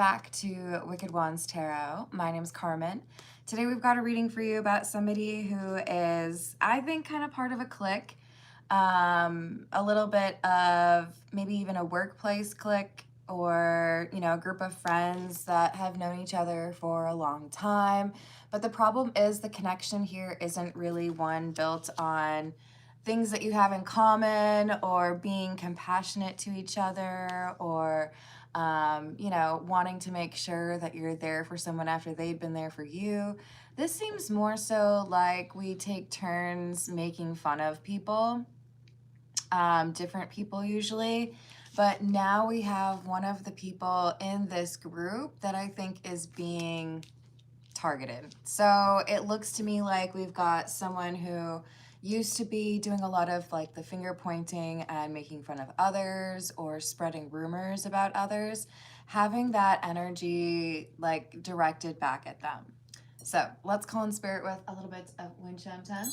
back to Wicked Wands Tarot. My name's Carmen. Today we've got a reading for you about somebody who is, I think, kind of part of a clique. A little bit of maybe even a workplace clique, or, you know, a group of friends that have known each other for a long time. But the problem is the connection here isn't really one built on things that you have in common or being compassionate to each other or you know, wanting to make sure that you're there for someone after they've been there for you. This seems more so like we take turns making fun of people, different people usually. But now we have one of the people in this group that I think is being targeted. So it looks to me like we've got someone who used to be doing a lot of like the finger pointing and making fun of others or spreading rumors about others, having that energy like directed back at them. So let's call in spirit with a little bit of wind chime time.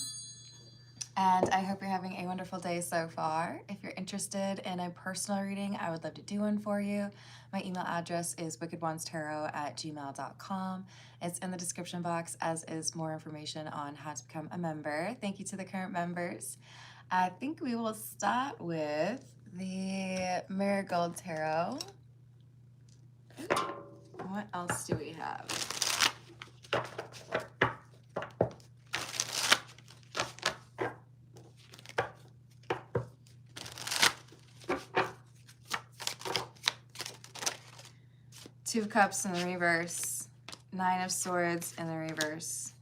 And I hope you're having a wonderful day so far. If you're interested in a personal reading, I would love to do one for you. My email address is wickedwandstarot@gmail.com. It's in the description box, as is more information on how to become a member. Thank you to the current members. I think we will start with the Marigold Tarot. What else do we have? Two of Cups in the reverse, Nine of Swords in the reverse.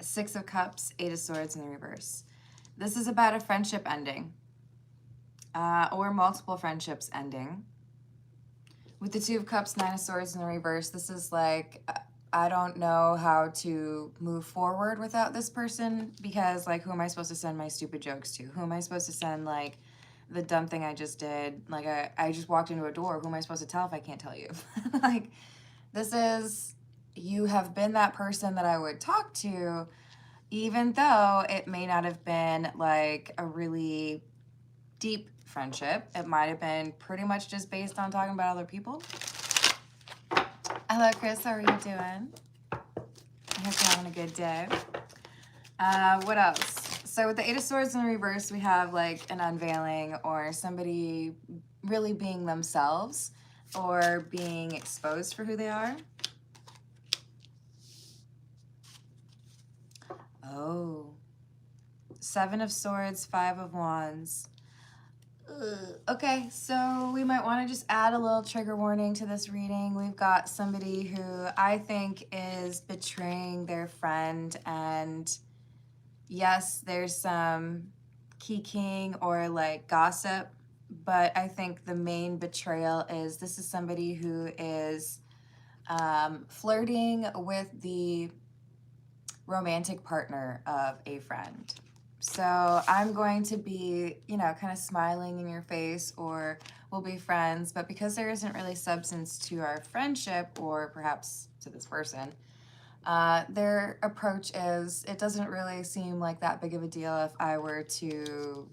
Six of Cups, Eight of Swords in the reverse. This is about a friendship ending, or multiple friendships ending. With the Two of Cups, Nine of Swords in the reverse, this is like, I don't know how to move forward without this person, because like, who am I supposed to send my stupid jokes to? Who am I supposed to send like the dumb thing I just did? Like I just walked into a door. Who am I supposed to tell if I can't tell you? Like, this is, you have been that person that I would talk to, even though it may not have been like a really deep friendship. It might have been pretty much just based on talking about other people. Hello, Chris. How are you doing? I hope you're having a good day. What else? So with the Eight of Swords in the reverse, we have like an unveiling or somebody really being themselves or being exposed for who they are. Oh. Seven of Swords, Five of Wands. Okay, so we might want to just add a little trigger warning to this reading. We've got somebody who I think is betraying their friend, and yes, there's some kikiing or like gossip, but I think the main betrayal is this is somebody who is flirting with the romantic partner of a friend. So I'm going to be, you know, kind of smiling in your face, or we'll be friends. But because there isn't really substance to our friendship, or perhaps to this person, their approach is, it doesn't really seem like that big of a deal if I were to,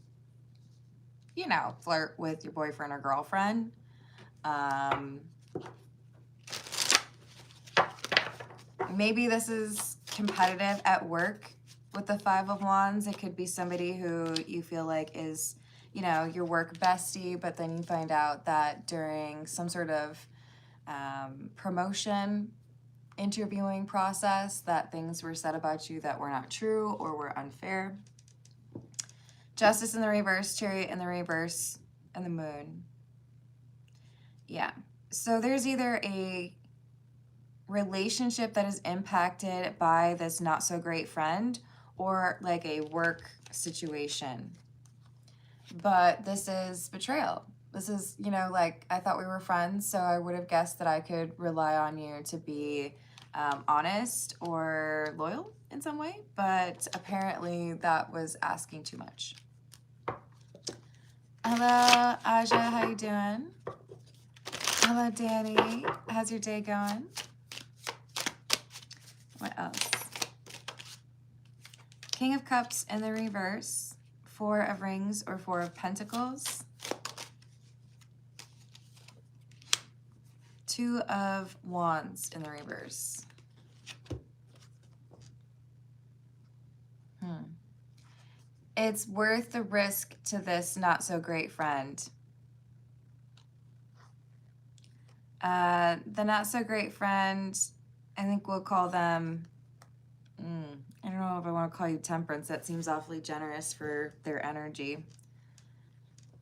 you know, flirt with your boyfriend or girlfriend. Maybe this is competitive at work. With the Five of Wands, it could be somebody who you feel like is, you know, your work bestie, but then you find out that during some sort of promotion interviewing process that things were said about you that were not true or were unfair. Justice in the reverse, Chariot in the reverse, and the Moon. Yeah. So there's either a relationship that is impacted by this not so great friend, or like a work situation. But this is betrayal. This is, you know, like, I thought we were friends, so I would have guessed that I could rely on you to be honest or loyal in some way, but apparently that was asking too much. Hello, Aja, how you doing? Hello, Danny. How's your day going? What else? King of Cups in the reverse, Four of Rings or Four of Pentacles. Two of Wands in the reverse. It's worth the risk to this not so great friend. The not so great friend, I think we'll call them, I don't know if I want to call you Temperance. That seems awfully generous for their energy.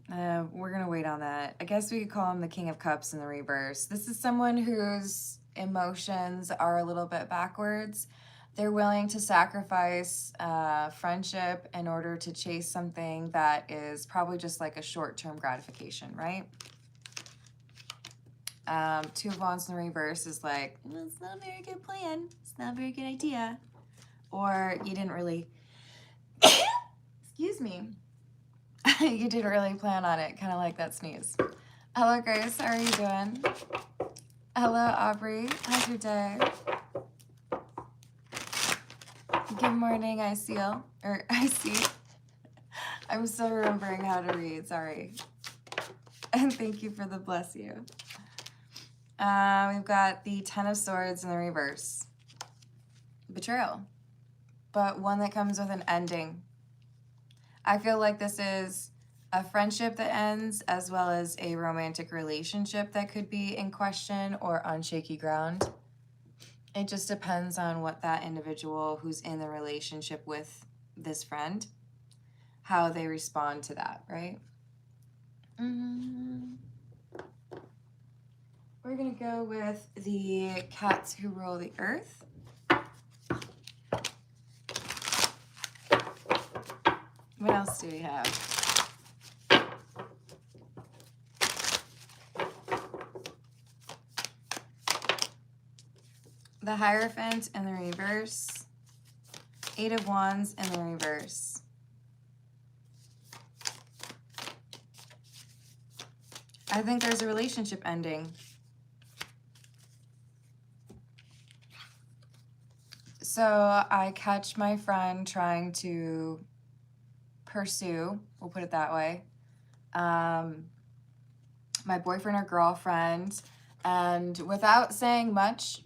We're going to wait on that. I guess we could call him the King of Cups in the reverse. This is someone whose emotions are a little bit backwards. They're willing to sacrifice friendship in order to chase something that is probably just like a short-term gratification, right? Two of Wands in the reverse is like, well, it's not a very good plan. It's not a very good idea. Or you didn't really, excuse me, you didn't really plan on it, kind of like that sneeze. Hello, Grace. How are you doing? Hello, Aubrey. How's your day? Good morning, I see. I'm still remembering how to read. Sorry. And thank you for the bless you. We've got the Ten of Swords in the reverse. Betrayal. But one that comes with an ending. I feel like this is a friendship that ends as well as a romantic relationship that could be in question or on shaky ground. It just depends on what that individual who's in the relationship with this friend, how they respond to that, right? We're going to go with the Cats Who Rule the Earth. What else do we have? The Hierophant in the reverse. Eight of Wands in the reverse. I think there's a relationship ending. So I catch my friend trying to pursue, we'll put it that way, my boyfriend or girlfriend, and without saying much,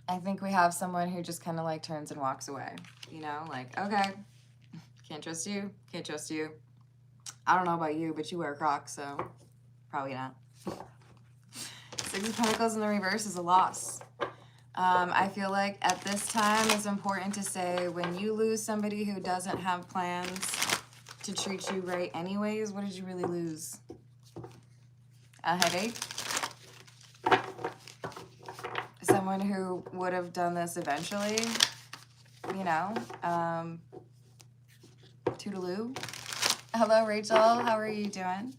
I think we have someone who just kind of like turns and walks away, you know, like, okay, can't trust you, can't trust you. I don't know about you, but you wear Crocs, so probably not. Six of Pentacles in the reverse is a loss. I feel like at this time it's important to say when you lose somebody who doesn't have plans to treat you right anyways, what did you really lose? A headache? Someone who would have done this eventually, you know, toodaloo. Hello, Rachel. How are you doing?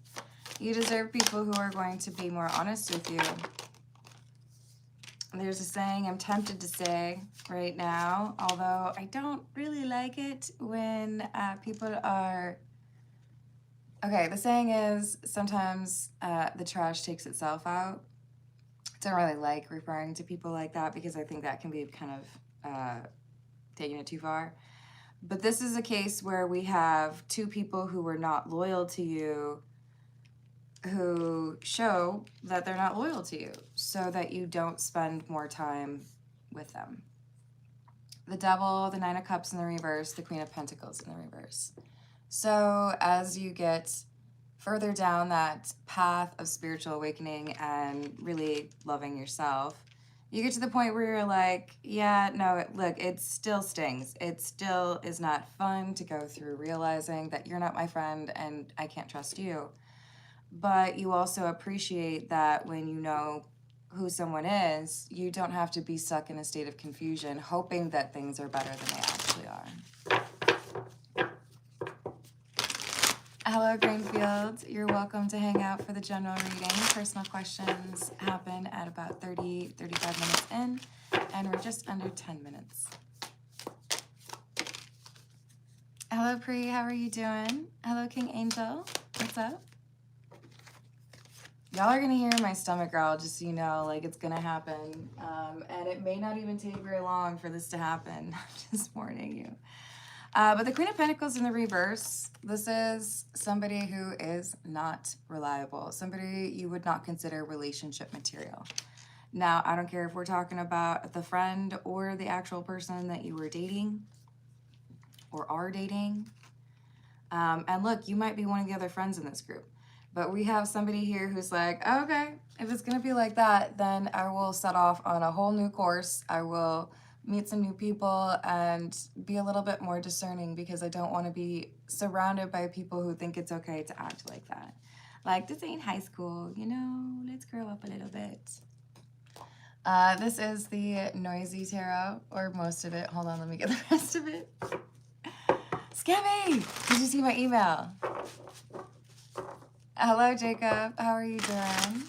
You deserve people who are going to be more honest with you. There's a saying I'm tempted to say right now, although I don't really like it when people are... Okay, the saying is sometimes the trash takes itself out. I don't really like referring to people like that because I think that can be kind of taking it too far. But this is a case where we have two people who were not loyal to you who show that they're not loyal to you so that you don't spend more time with them. The Devil, the Nine of Cups in the reverse, the Queen of Pentacles in the reverse. So as you get further down that path of spiritual awakening and really loving yourself, you get to the point where you're like, yeah, no, look, it still stings. It still is not fun to go through realizing that you're not my friend and I can't trust you. But you also appreciate that when you know who someone is, you don't have to be stuck in a state of confusion, hoping that things are better than they actually are. Hello, Greenfield. You're welcome to hang out for the general reading. Personal questions happen at about 30, 35 minutes in, and we're just under 10 minutes. Hello, Pri. How are you doing? Hello, King Angel. What's up? Y'all are going to hear my stomach growl, just so you know, like it's going to happen. And it may not even take very long for this to happen. I'm just warning you. But the Queen of Pentacles in the reverse, this is somebody who is not reliable, somebody you would not consider relationship material. Now, I don't care if we're talking about the friend or the actual person that you were dating or are dating. And look, you might be one of the other friends in this group, but we have somebody here who's like, okay, if it's going to be like that, then I will set off on a whole new course. I will meet some new people and be a little bit more discerning because I don't want to be surrounded by people who think it's okay to act like that. Like, this ain't high school, you know, let's grow up a little bit. This is the noisy tarot, or most of it. Hold on, let me get the rest of it. Scammy! Did you see my email? Hello, Jacob. How are you doing?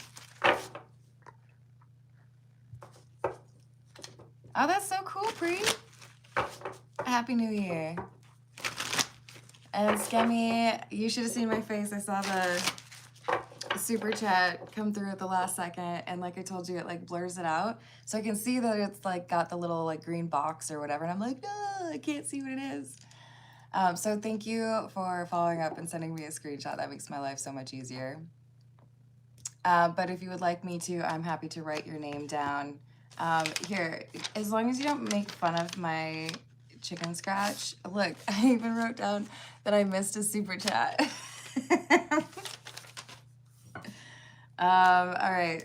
Oh, that's so cool, Pre. Happy New Year. And Scammy, you should have seen my face. I saw the super chat come through at the last second, and like I told you, it like blurs it out. So I can see that it's like got the little like green box or whatever, and I'm like, no, I can't see what it is. So thank you for following up and sending me a screenshot. That makes my life so much easier. But if you would like me to, I'm happy to write your name down. Here, as long as you don't make fun of my chicken scratch. Look, I even wrote down that I missed a super chat. All right.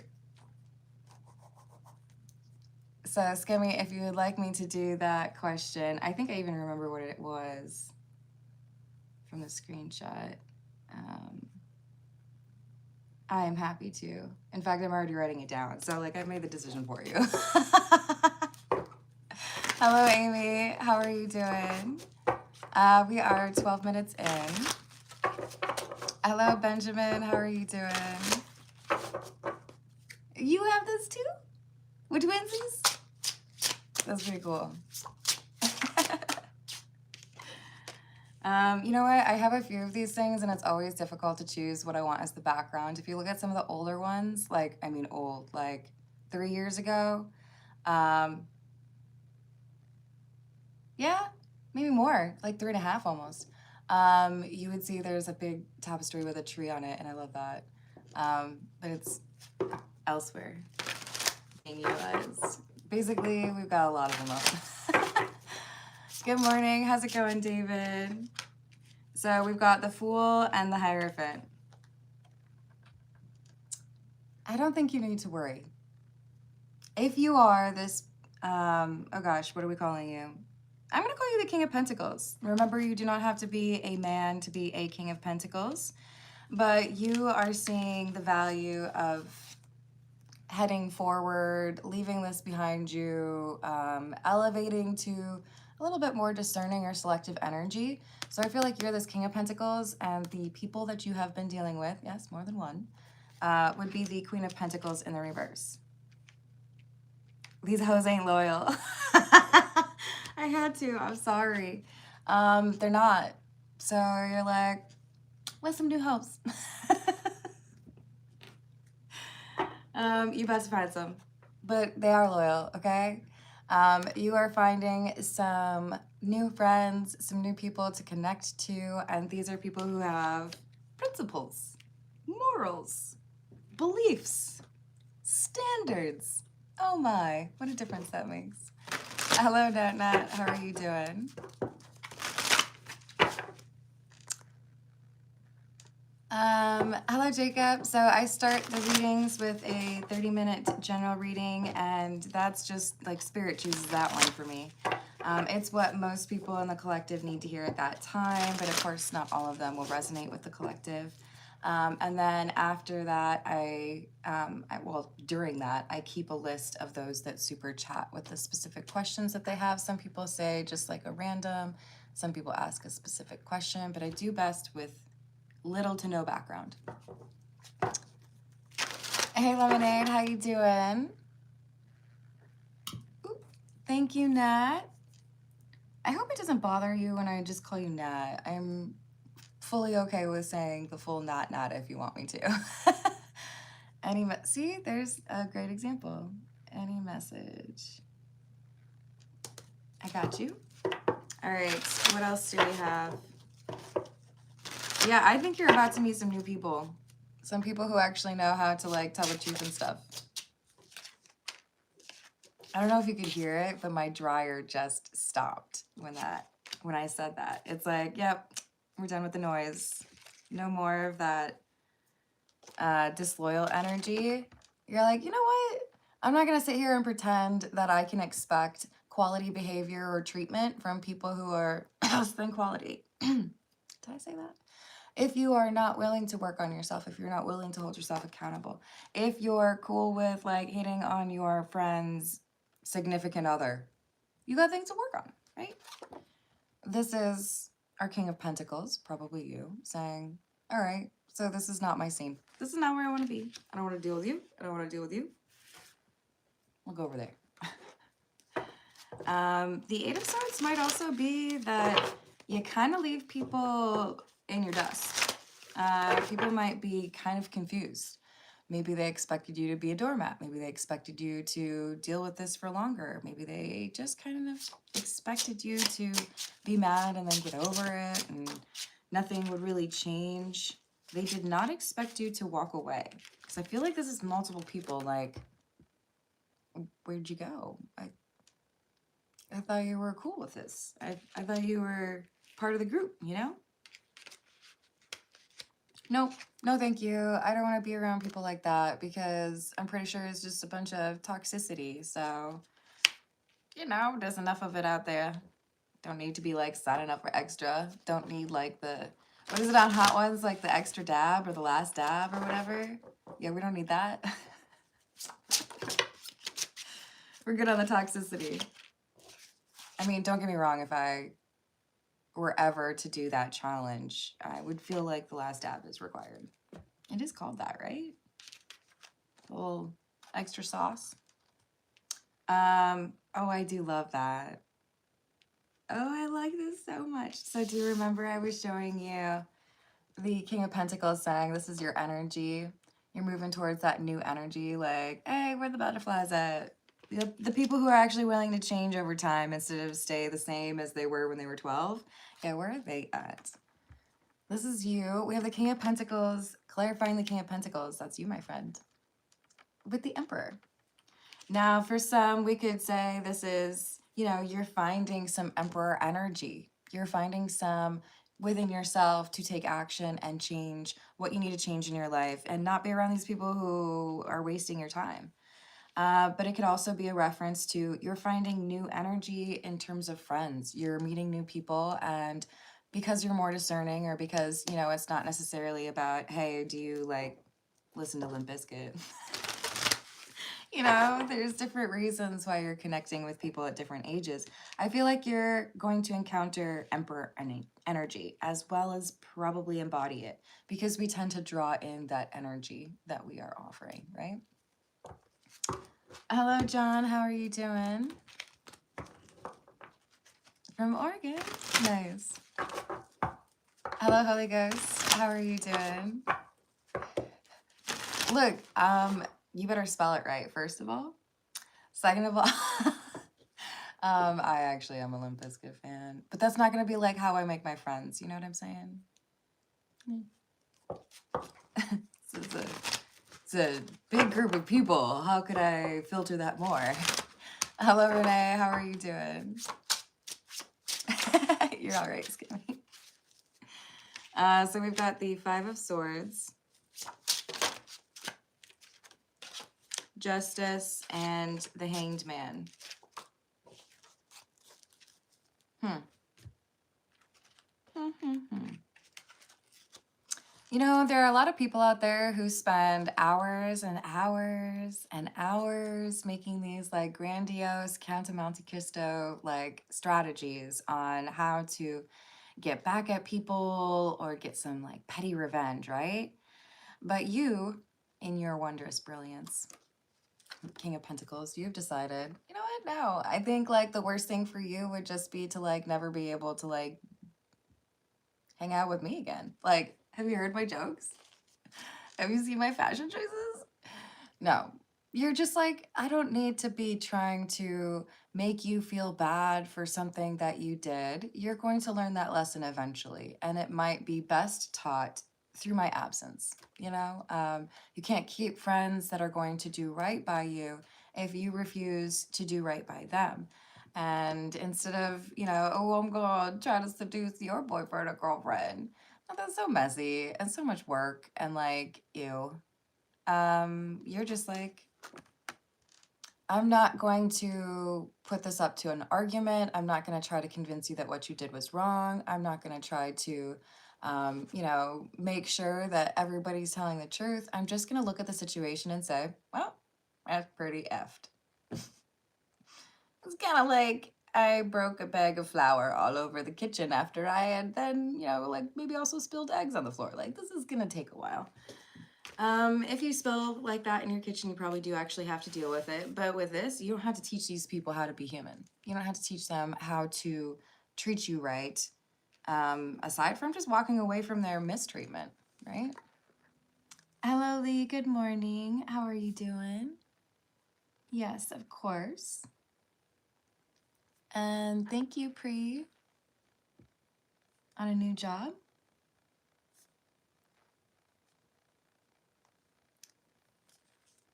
So, Scummy, if you would like me to do that question, I think I even remember what it was from the screenshot. I am happy to. In fact, I'm already writing it down. So, like, I made the decision for you. Hello, Amy. How are you doing? We are 12 minutes in. Hello, Benjamin. How are you doing? You have this too? With twinsies? That's pretty cool. You know what? I have a few of these things, and it's always difficult to choose what I want as the background. If you look at some of the older ones, like, I mean old, like 3 years ago, yeah, maybe more, like 3.5 almost. You would see there's a big tapestry with a tree on it, and I love that. But it's elsewhere being utilized. Basically, we've got a lot of them up. Good morning. How's it going, David? So we've got the Fool and the Hierophant. I don't think you need to worry. If you are this, oh gosh, what are we calling you? I'm going to call you the King of Pentacles. Remember, you do not have to be a man to be a King of Pentacles, but you are seeing the value of heading forward, leaving this behind you, elevating to a little bit more discerning or selective energy. So I feel like you're this King of Pentacles, and the people that you have been dealing with, yes, more than one, would be the Queen of Pentacles in the reverse. These hoes ain't loyal. I had to, I'm sorry. They're not. So you're like, what's some new hopes? You best find some, but they are loyal, okay? You are finding some new friends, some new people to connect to, and these are people who have principles, morals, beliefs, standards. Oh my, what a difference that makes. Hello, Nat. How are you doing? Hello, Jacob. So I start the readings with a 30-minute general reading, and that's just like Spirit chooses that one for me. It's what most people in the collective need to hear at that time, but of course not all of them will resonate with the collective. And then after that, during that, I keep a list of those that super chat with the specific questions that they have. Some people say just like a random, some people ask a specific question, but I do best with little to no background. Hey, Lemonade, how you doing? Ooh, thank you, Nat. I hope it doesn't bother you when I just call you Nat. I'm fully okay with saying the full Nat if you want me to. See, there's a great example. Any message. I got you. All right, what else do we have? Yeah, I think you're about to meet some new people. Some people who actually know how to like tell the truth and stuff. I don't know if you could hear it, but my dryer just stopped when I said that. It's like, yep, we're done with the noise. No more of that disloyal energy. You're like, you know what? I'm not gonna sit here and pretend that I can expect quality behavior or treatment from people who are less than quality. Did I say that? If you are not willing to work on yourself, if you're not willing to hold yourself accountable, if you're cool with like hitting on your friend's significant other, you got things to work on, right? This is our King of Pentacles, probably you, saying, all right, so this is not my scene. This is not where I want to be. I don't want to deal with you. I don't want to deal with you. We'll go over there. The Eight of Swords might also be that you kind of leave people in your dust. People might be kind of confused. Maybe they expected you to be a doormat. Maybe they expected you to deal with this for longer. Maybe they just kind of expected you to be mad and then get over it and nothing would really change. They did not expect you to walk away. Because I feel like this is multiple people. Like, where'd you go? I thought you were cool with this. I thought you were part of the group, you know? Nope. No, thank you. I don't want to be around people like that because I'm pretty sure it's just a bunch of toxicity. So, you know, there's enough of it out there. Don't need to be like signing up for extra. Don't need like what is it on Hot Ones? Like the extra dab or the last dab or whatever. Yeah, we don't need that. We're good on the toxicity. I mean, don't get me wrong. If I were ever to do that challenge, I would feel like the last dab is required. It is called that, right? A little extra sauce. Oh, I do love that. Oh, I like this so much. So do you remember I was showing you the King of Pentacles saying this is your energy? You're moving towards that new energy, like, hey, where the butterflies at? The people who are actually willing to change over time instead of stay the same as they were when they were 12. Yeah, where are they at? This is you. We have the King of Pentacles, clarifying the King of Pentacles. That's you, my friend. With the Emperor. Now, for some, we could say this is, you know, you're finding some Emperor energy. You're finding some within yourself to take action and change what you need to change in your life and not be around these people who are wasting your time. But it could also be a reference to you're finding new energy in terms of friends. You're meeting new people, and because you're more discerning, or because, you know, it's not necessarily about, hey, do you like listen to Limp Bizkit? You know, there's different reasons why you're connecting with people at different ages. I feel like you're going to encounter Emperor energy as well as probably embody it, because we tend to draw in that energy that we are offering, right? Hello, John. How are you doing? From Oregon. Nice. Hello, Holy Ghost. How are you doing? Look, you better spell it right, first of all. Second of all, I actually am a Limp Bizkit fan, but that's not going to be like how I make my friends. You know what I'm saying? It's a big group of people. How could I filter that more? Hello, Renee. How are you doing? You're all right, Skimmy. So we've got the Five of Swords, Justice, and the Hanged Man. You know, there are a lot of people out there who spend hours and hours and hours making these like grandiose Count of Monte Cristo like strategies on how to get back at people or get some like petty revenge, right? But you, in your wondrous brilliance, King of Pentacles, you've decided, you know what? No, I think like the worst thing for you would just be to like never be able to like hang out with me again. Like, have you heard my jokes? Have you seen my fashion choices? No. You're just like, I don't need to be trying to make you feel bad for something that you did, you're going to learn that lesson eventually. And it might be best taught through my absence. You know, you can't keep friends that are going to do right by you if you refuse to do right by them. And instead of, you know, oh, I'm going to try to seduce your boyfriend or girlfriend, oh, that's so messy and so much work. And like, ew. You're just like, I'm not going to put this up to an argument. I'm not going to try to convince you that what you did was wrong. I'm not going to try to, you know, make sure that everybody's telling the truth. I'm just going to look at the situation and say, well, that's pretty effed. It's kind of like I broke a bag of flour all over the kitchen after I had then, you know, like maybe also spilled eggs on the floor. Like, this is going to take a while. If you spill like that in your kitchen, you probably do actually have to deal with it. But with this, you don't have to teach these people how to be human. You don't have to teach them how to treat you right, aside from just walking away from their mistreatment, right? Hello, Lee. Good morning. How are you doing? Yes, of course. And thank you, Pri, on a new job.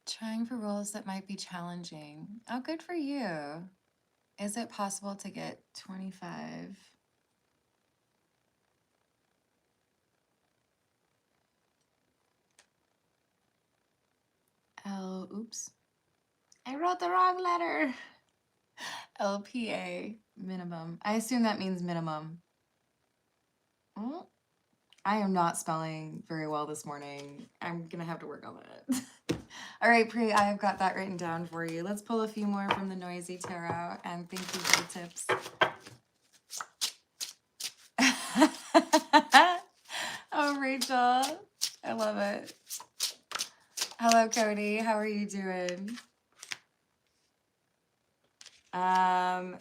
Trying for roles that might be challenging. Oh, good for you. Is it possible to get 25? Oops. I wrote the wrong letter. LPA, minimum. I assume that means minimum. Oh, I am not spelling very well this morning. I'm gonna have to work on that. All right, Pri, I have got that written down for you. Let's pull a few more from the Noisy Tarot, and thank you for the tips. Oh, Rachel, I love it. Hello, Cody. How are you doing? Trying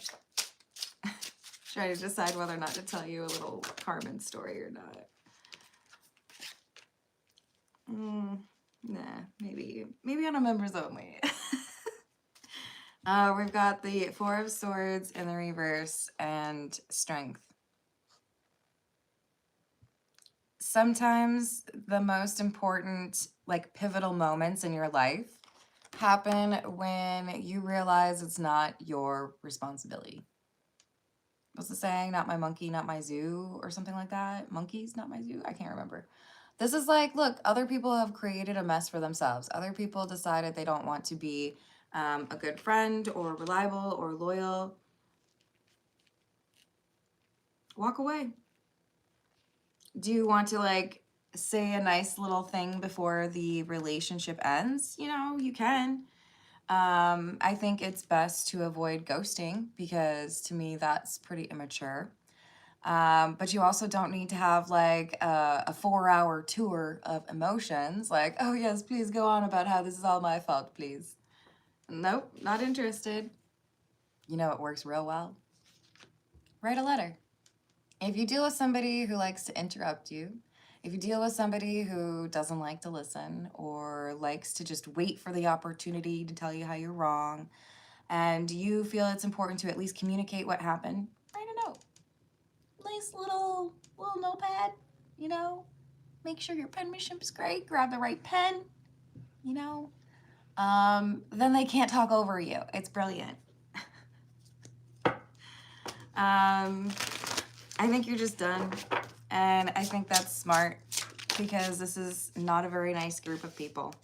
to decide whether or not to tell you a little Carmen story or not. Nah, maybe on a members only. We've got the Four of Swords in the reverse and Strength. Sometimes the most important, like, pivotal moments in your life happen when you realize it's not your responsibility. What's the saying? Not my monkey, not my zoo, or something like that? Monkeys, not my zoo? I can't remember. This is like, look, other people have created a mess for themselves. Other people decided they don't want to be a good friend or reliable or loyal. Walk away. Do you want to, like, say a nice little thing before the relationship ends? You know, you can. I think it's best to avoid ghosting because to me that's pretty immature. But you also don't need to have like a 4-hour tour of emotions. Like, oh yes, please go on about how this is all my fault, please. Nope, not interested. You know what works real well? Write a letter. If you deal with somebody who likes to interrupt you, if you deal with somebody who doesn't like to listen or likes to just wait for the opportunity to tell you how you're wrong, and you feel it's important to at least communicate what happened, write a note. Nice little notepad, you know? Make sure your penmanship's great, grab the right pen, you know? Then they can't talk over you. It's brilliant. I think you're just done. And I think that's smart because this is not a very nice group of people.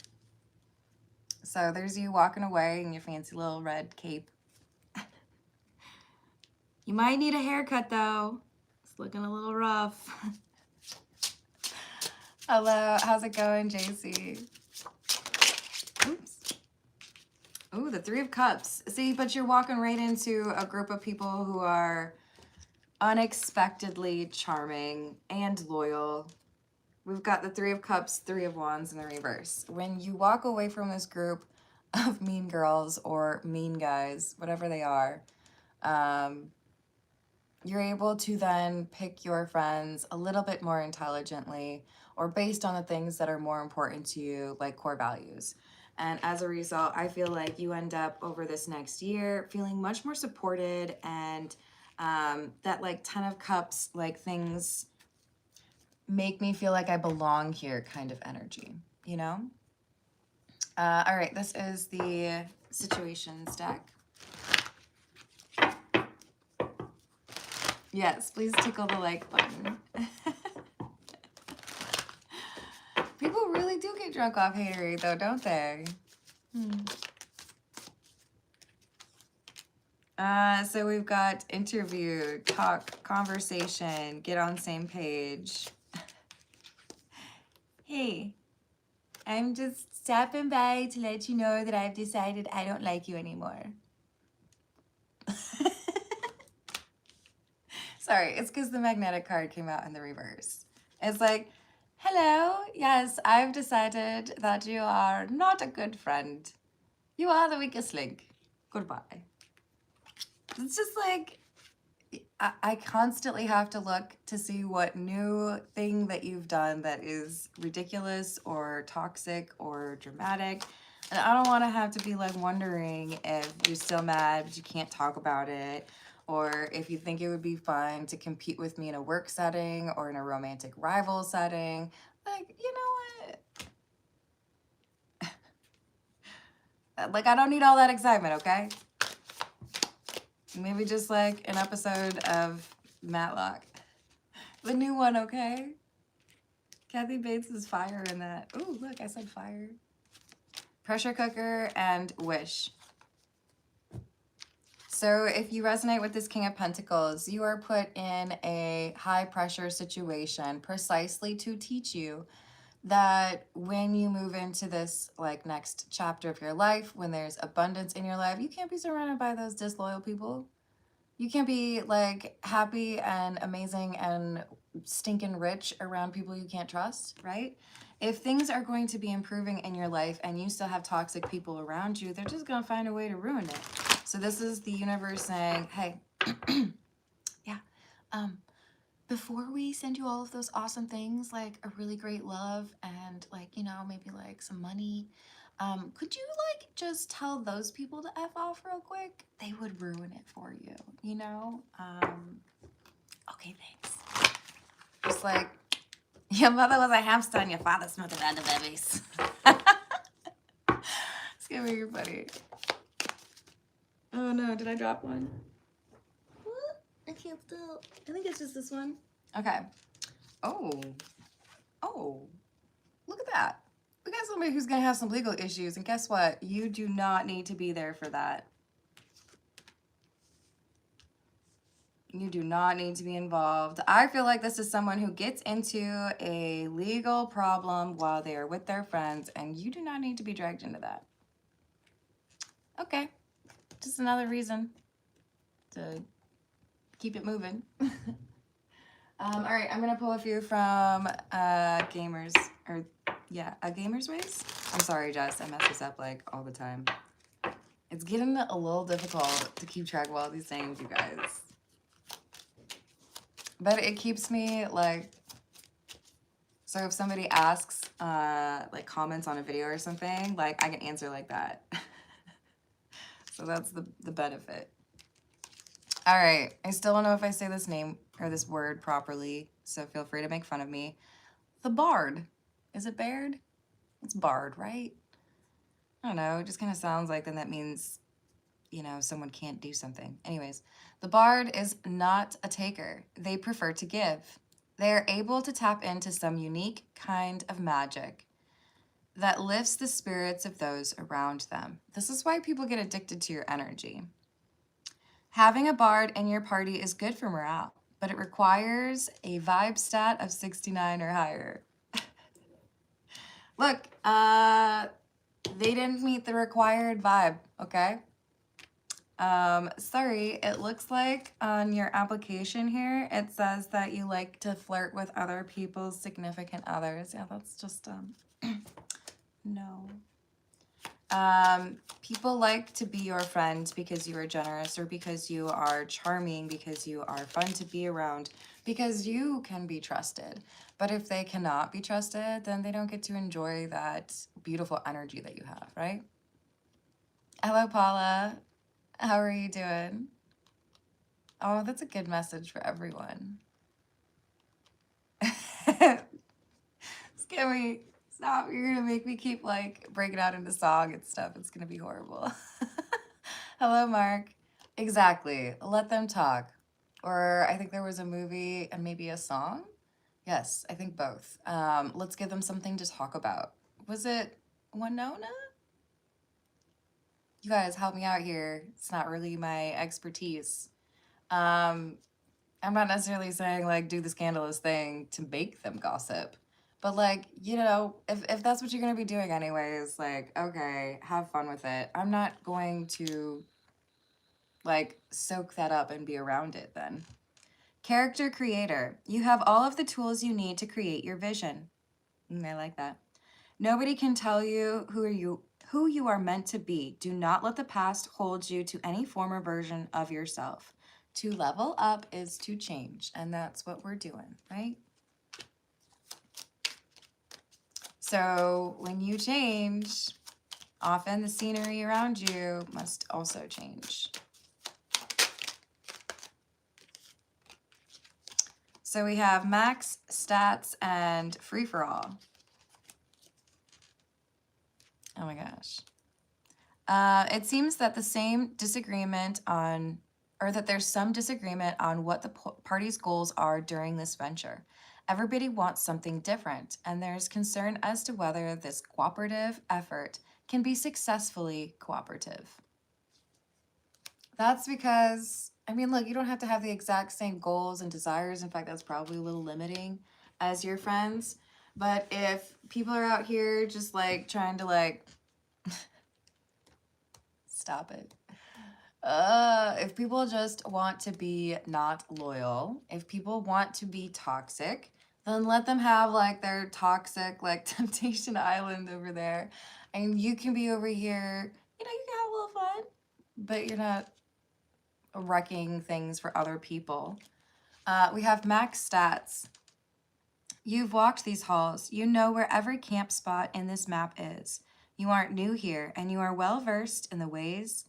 So there's you walking away in your fancy little red cape. You might need a haircut though. It's looking a little rough. Hello, how's it going, JC? Oops. Ooh, the Three of Cups. See, but you're walking right into a group of people who are unexpectedly charming and loyal. We've got the Three of Cups, Three of Wands in the reverse. When you walk away from this group of mean girls or mean guys, whatever they are, you're able to then pick your friends a little bit more intelligently or based on the things that are more important to you, like core values. And as a result, I feel like you end up over this next year feeling much more supported, and that like 10 of Cups, like things make me feel like I belong here kind of energy, you know? All right, this is the situations deck. Yes, please tickle the like button. People really do get drunk off haterade though, don't they? So we've got interview, talk, conversation, get on same page. Hey, I'm just stopping by to let you know that I've decided I don't like you anymore. Sorry, it's because the magnetic card came out in the reverse. It's like, hello, yes, I've decided that you are not a good friend. You are the weakest link. Goodbye. It's just like, I constantly have to look to see what new thing that you've done that is ridiculous or toxic or dramatic. And I don't want to have to be like wondering if you're still mad but you can't talk about it, or if you think it would be fun to compete with me in a work setting or in a romantic rival setting. Like, you know what? Like, I don't need all that excitement, okay? Maybe just like an episode of Matlock. The new one, okay? Kathy Bates is fire in that. Ooh, look, I said fire. Pressure cooker and wish. So if you resonate with this King of Pentacles, you are put in a high pressure situation precisely to teach you that when you move into this like next chapter of your life, when there's abundance in your life, you can't be surrounded by those disloyal people. You can't be like happy and amazing and stinking rich around people you can't trust, right? If things are going to be improving in your life and you still have toxic people around you, they're just going to find a way to ruin it. So this is the universe saying, hey, yeah, before we send you all of those awesome things, like a really great love and like, you know, maybe like some money, could you like just tell those people to F off real quick? They would ruin it for you, you know? Okay, thanks. Just like, your mother was a hamster and your father smothered other babies. It's gonna be funny. Oh no, did I drop one? What? I can't tell. I think it's just this one. Okay. Oh, look at that. We got somebody who's gonna have some legal issues, and guess what? You do not need to be there for that. You do not need to be involved. I feel like this is someone who gets into a legal problem while they are with their friends, and you do not need to be dragged into that. Okay, just another reason to keep it moving. All right, I'm gonna pull a few from Gamers, or yeah, a Gamer's Ways. I'm sorry, Jess, I mess this up like all the time. It's getting a little difficult to keep track of all these names, you guys. But it keeps me like, so if somebody asks, like comments on a video or something, like I can answer like that. So that's the benefit. All right, I still don't know if I say this name or this word properly, so feel free to make fun of me. The Bard. Is it Baird? It's Bard, right? I don't know, it just kind of sounds like then that means, you know, someone can't do something. Anyways, the Bard is not a taker. They prefer to give. They are able to tap into some unique kind of magic that lifts the spirits of those around them. This is why people get addicted to your energy. Having a Bard in your party is good for morale, but it requires a vibe stat of 69 or higher. Look, they didn't meet the required vibe, okay? Sorry, it looks like on your application here, it says that you like to flirt with other people's significant others. Yeah, that's just, no. People like to be your friend because you are generous, or because you are charming, because you are fun to be around, because you can be trusted. But if they cannot be trusted, then they don't get to enjoy that beautiful energy that you have, right? Hello, Paula. How are you doing? Oh, that's a good message for everyone. Scary. Stop. You're gonna make me keep like breaking out into song and stuff. It's gonna be horrible. Hello, Mark. Exactly. Let them talk. Or I think there was a movie and maybe a song. Yes, I think both. Let's give them something to talk about. Was it Winona? You guys help me out here. It's not really my expertise. Um, I'm not necessarily saying like do the scandalous thing to make them gossip. But like, you know, if that's what you're gonna be doing anyways, like, okay, have fun with it. I'm not going to like soak that up and be around it then. Character creator. You have all of the tools you need to create your vision. I like that. Nobody can tell you who you are meant to be. Do not let the past hold you to any former version of yourself. To level up is to change, and that's what we're doing, right? So when you change, often the scenery around you must also change. So we have max, stats, and free-for-all. Oh my gosh. It seems that there's some disagreement on what the party's goals are during this venture. Everybody wants something different, and there's concern as to whether this cooperative effort can be successfully cooperative. That's because, I mean, look, you don't have to have the exact same goals and desires. In fact, that's probably a little limiting as your friends. But if people are out here just like trying to like, stop it. If people just want to be not loyal, if people want to be toxic, then let them have like their toxic like temptation island over there. And you can be over here, you know, you can have a little fun, but you're not wrecking things for other people. We have max stats. You've walked these halls. You know where every camp spot in this map is. You aren't new here, and you are well versed in the ways.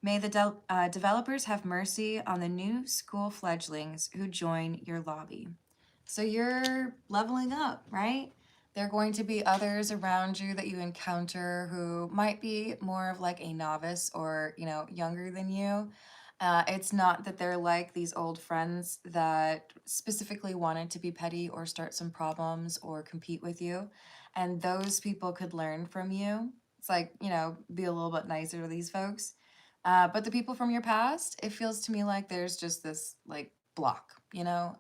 May the developers have mercy on the new school fledglings who join your lobby. So you're leveling up, right? There are going to be others around you that you encounter who might be more of like a novice or, you know, younger than you. It's not that they're like these old friends that specifically wanted to be petty or start some problems or compete with you. And those people could learn from you. It's like, you know, be a little bit nicer to these folks. But the people from your past, it feels to me like there's just this like block, you know?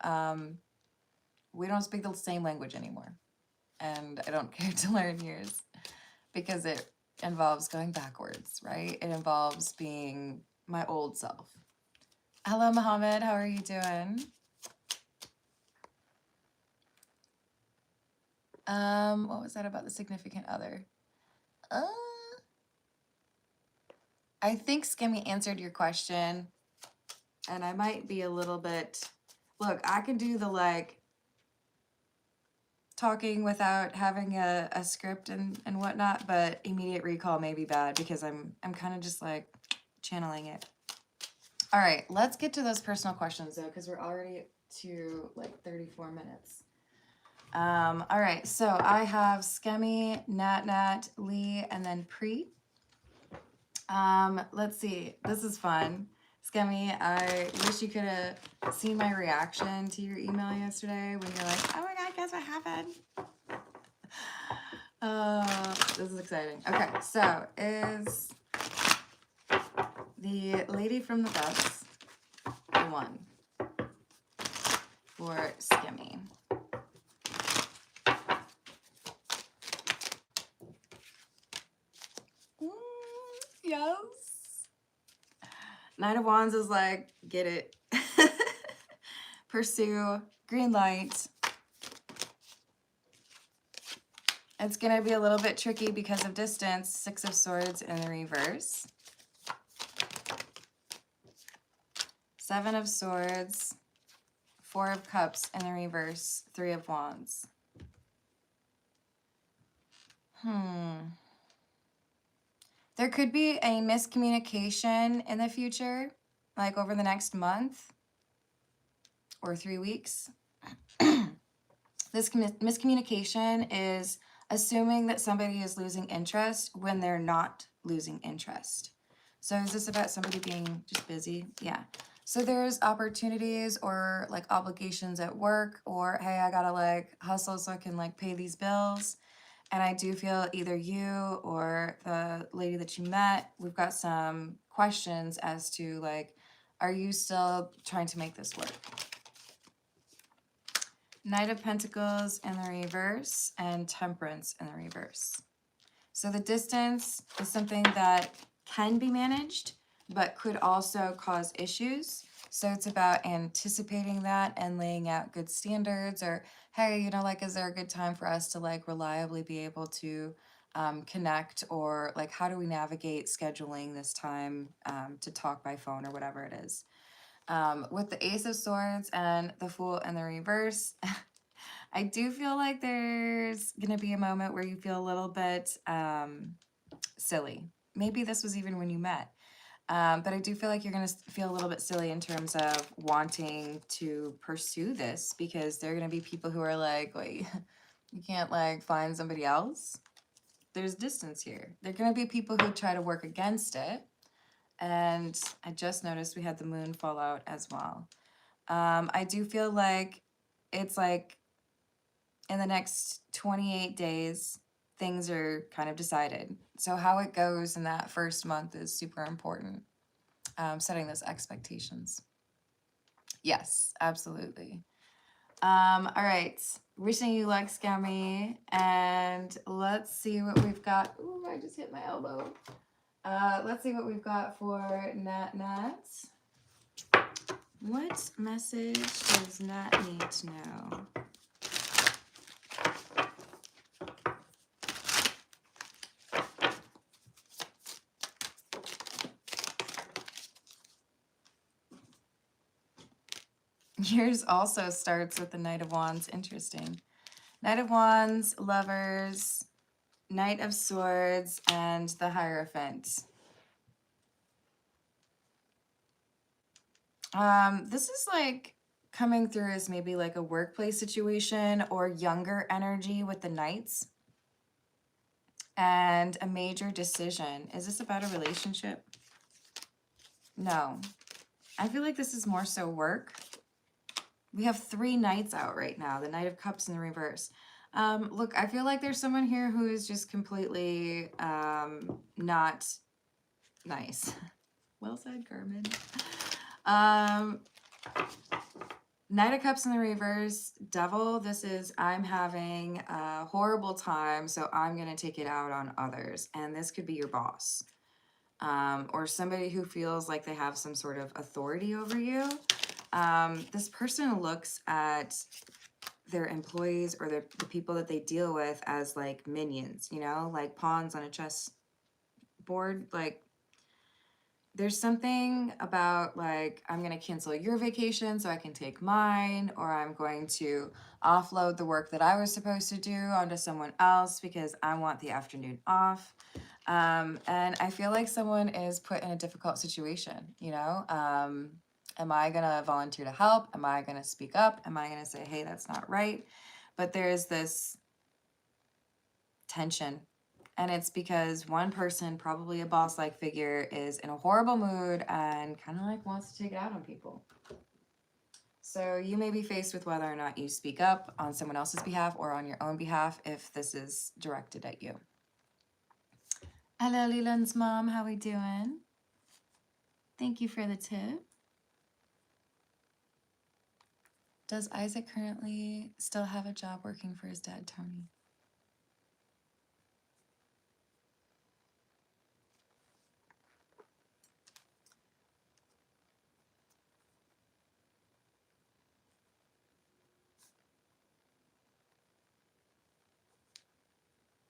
We don't speak the same language anymore. And I don't care to learn yours because it involves going backwards, right? It involves being my old self. Hello, Mohammed. How are you doing? What was that about the significant other? I think Skimmy answered your question, and I might be a little bit. Look, I can do the like talking without having a script and whatnot, but immediate recall may be bad because I'm kind of just like channeling it. All right, let's get to those personal questions though, because we're already to like 34 minutes. All right, so I have Skemmy, Nat, Lee, and then Pre. Let's see. This is fun. Skemmy, I wish you could have seen my reaction to your email yesterday when you're like, oh my God, guess what happened? This is exciting. Okay, so is the lady from the bus the one for Skemmy? Yes. Knight of Wands is like, get it. Pursue. Green light. It's going to be a little bit tricky because of distance. 6 of Swords in the reverse. 7 of Swords. 4 of Cups in the reverse. 3 of Wands. There could be a miscommunication in the future, like over the next month or 3 weeks. This miscommunication is assuming that somebody is losing interest when they're not losing interest. So is this about somebody being just busy? Yeah. So there's opportunities or like obligations at work, or hey, I gotta like hustle so I can like pay these bills. And I do feel either you or the lady that you met, we've got some questions as to like, are you still trying to make this work? Knight of Pentacles in the reverse and Temperance in the reverse. So the distance is something that can be managed, but could also cause issues. So it's about anticipating that and laying out good standards, or, hey, you know, like, is there a good time for us to like reliably be able to connect, or like, how do we navigate scheduling this time to talk by phone or whatever it is. With the Ace of Swords and the Fool in the reverse, I do feel like there's going to be a moment where you feel a little bit silly. Maybe this was even when you met. But I do feel like you're going to feel a little bit silly in terms of wanting to pursue this, because there are going to be people who are like, wait, you can't like find somebody else? There's distance here. There are going to be people who try to work against it. And I just noticed we had the moon fall out as well. I do feel like it's like in the next 28 days, things are kind of decided. So how it goes in that first month is super important. Setting those expectations. Yes, absolutely. All right. Wishing you luck, Scammy. And let's see what we've got. Ooh, I just hit my elbow. Let's see what we've got for Nat Nat. What message does Nat need to know? Yours also starts with the Knight of Wands. Interesting. Knight of Wands, Lovers, Knight of Swords, and the Hierophant. This is like coming through as maybe like a workplace situation or younger energy with the Knights. And a major decision. Is this about a relationship? No. I feel like this is more so work. We have 3 Knights out right now. The Knight of Cups in the reverse. Look, I feel like there's someone here who is just completely not nice. Well said, Carmen. Knight of Cups in the reverse, Devil. This is, I'm having a horrible time, so I'm going to take it out on others. And this could be your boss. Or somebody who feels like they have some sort of authority over you. This person looks at their employees or the people that they deal with as like minions, you know, like pawns on a chess board. Like, there's something about like, I'm going to cancel your vacation so I can take mine, or I'm going to offload the work that I was supposed to do onto someone else because I want the afternoon off. And I feel like someone is put in a difficult situation, you know? Am I going to volunteer to help? Am I going to speak up? Am I going to say, hey, that's not right? But there's this tension. And it's because one person, probably a boss-like figure, is in a horrible mood and kind of like wants to take it out on people. So you may be faced with whether or not you speak up on someone else's behalf or on your own behalf if this is directed at you. Hello, Leland's mom. How we doing? Thank you for the tip. Does Isaac currently still have a job working for his dad, Tony?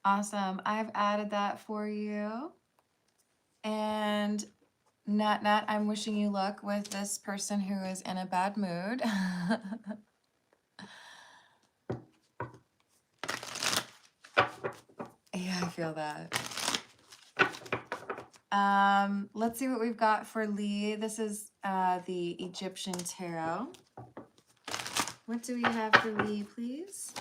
Awesome. I've added that for you. And Nat, I'm wishing you luck with this person who is in a bad mood. Yeah, I feel that. Let's see what we've got for Lee. This is the Egyptian Tarot. What do we have for Lee, please?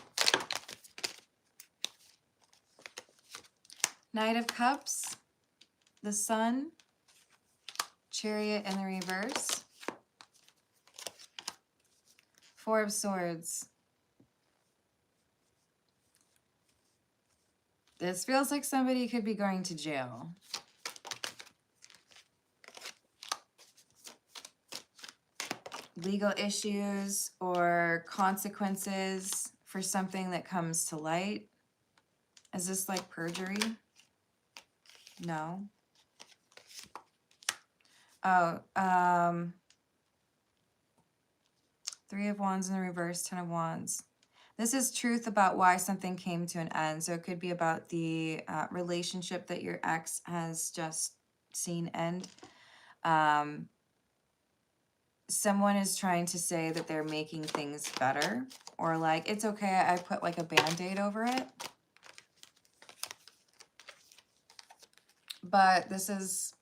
Knight of Cups, the Sun, Chariot in the reverse, Four of Swords. This feels like somebody could be going to jail. Legal issues or consequences for something that comes to light. Is this like perjury? No. Oh, Three of Wands in the reverse, Ten of Wands. This is truth about why something came to an end. So it could be about the relationship that your ex has just seen end. Someone is trying to say that they're making things better, or like, it's okay, I put like a band-aid over it. But this is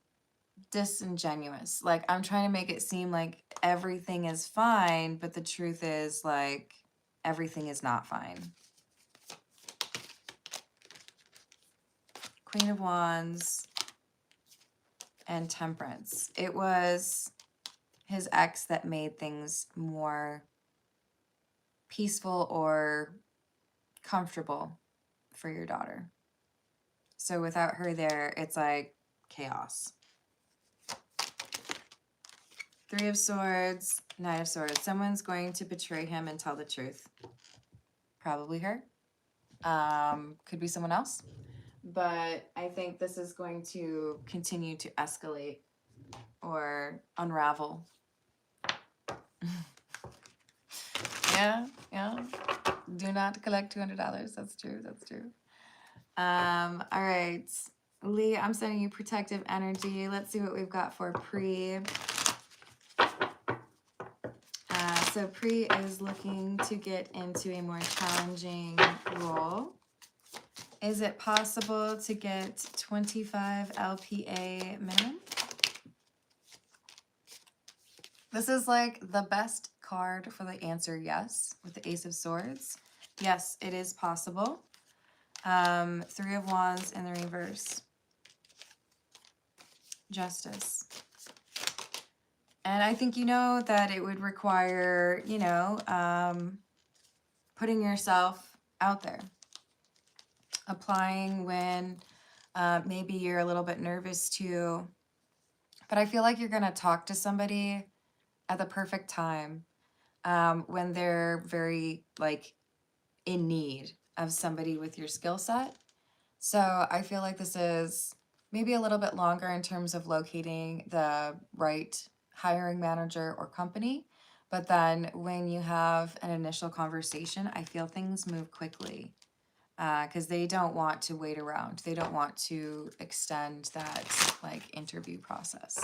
disingenuous. Like, I'm trying to make it seem like everything is fine, but the truth is like everything is not fine. Queen of Wands and Temperance. It was his ex that made things more peaceful or comfortable for your daughter. So without her there, it's like chaos. Three of Swords, Knight of Swords. Someone's going to betray him and tell the truth. Probably her. Could be someone else. But I think this is going to continue to escalate or unravel. Yeah. Do not collect $200. That's true. All right. Lee, I'm sending you protective energy. Let's see what we've got for Pre. So Pre is looking to get into a more challenging role. Is it possible to get 25 LPA minimum? This is like the best card for the answer yes, with the Ace of Swords. Yes, it is possible. Three of Wands in the reverse. Justice. And I think you know that it would require, putting yourself out there. Applying when maybe you're a little bit nervous too. But I feel like you're going to talk to somebody at the perfect time when they're very, like, in need of somebody with your skill set. So I feel like this is maybe a little bit longer in terms of locating the right hiring manager or company. But then when you have an initial conversation, I feel things move quickly because they don't want to wait around. They don't want to extend that like interview process.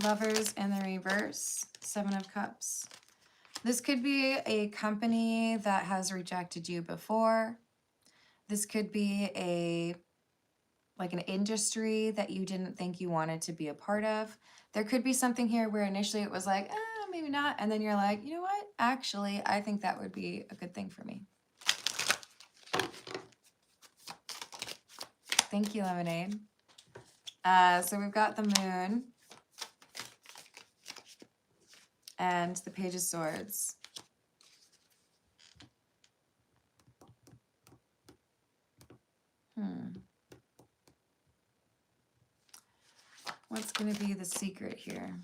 Lovers in the reverse, Seven of Cups. This could be a company that has rejected you before. This could be an industry that you didn't think you wanted to be a part of. There could be something here where initially it was like, maybe not. And then you're like, you know what? Actually, I think that would be a good thing for me. Thank you, Lemonade. So we've got the Moon and the Page of Swords. What's going to be the secret here?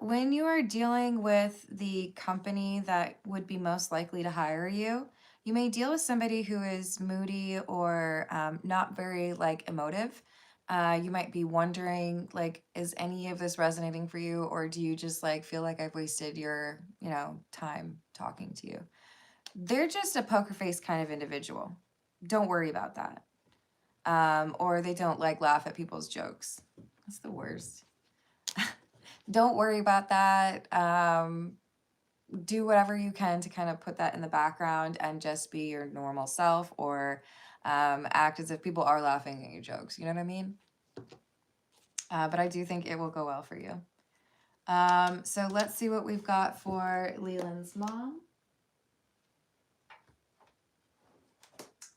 When you are dealing with the company that would be most likely to hire you, you may deal with somebody who is moody or not very emotive. You might be wondering, like, is any of this resonating for you, or do you just like feel like I've wasted your, time talking to you? They're just a poker face kind of individual. Don't worry about that. Or they don't like laugh at people's jokes. That's the worst. Don't worry about that. Do whatever you can to kind of put that in the background and just be your normal self, or act as if people are laughing at your jokes. You know what I mean? But I do think it will go well for you. So let's see what we've got for Leland's mom.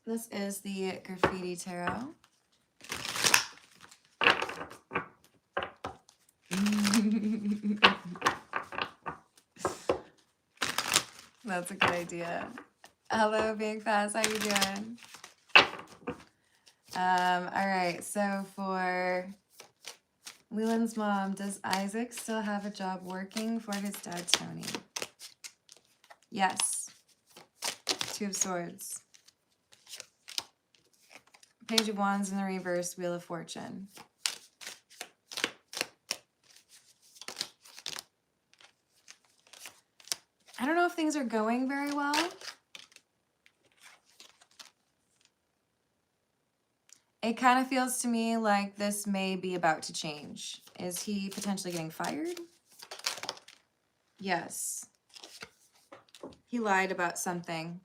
This is the Graffiti Tarot. That's a good idea. Hello, Big Fast. How you doing? All right. So for Leland's mom, does Isaac still have a job working for his dad, Tony? Yes. Two of Swords. Page of Wands in the reverse, Wheel of Fortune. I don't know if things are going very well. It kind of feels to me like this may be about to change. Is he potentially getting fired? Yes. He lied about something.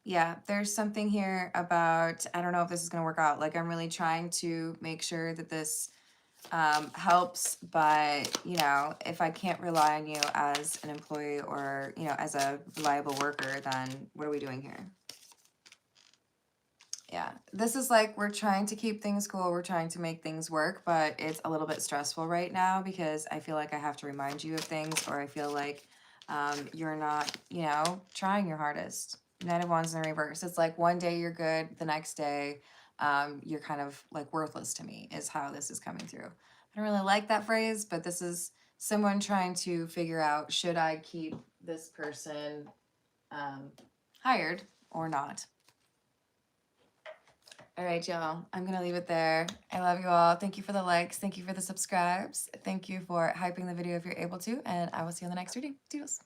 Yeah, there's something here about, I don't know if this is going to work out. Like, I'm really trying to make sure that this helps, but, if I can't rely on you as an employee or, as a reliable worker, then what are we doing here? Yeah, this is like, we're trying to keep things cool. We're trying to make things work, but it's a little bit stressful right now because I feel like I have to remind you of things, or I feel like you're not, trying your hardest. Knight of Wands in the reverse. It's like one day you're good, the next day you're kind of like worthless to me, is how this is coming through. I don't really like that phrase, but this is someone trying to figure out, should I keep this person hired or not? All right, y'all. I'm going to leave it there. I love you all. Thank you for the likes. Thank you for the subscribes. Thank you for hyping the video if you're able to. And I will see you on the next reading. Toodles.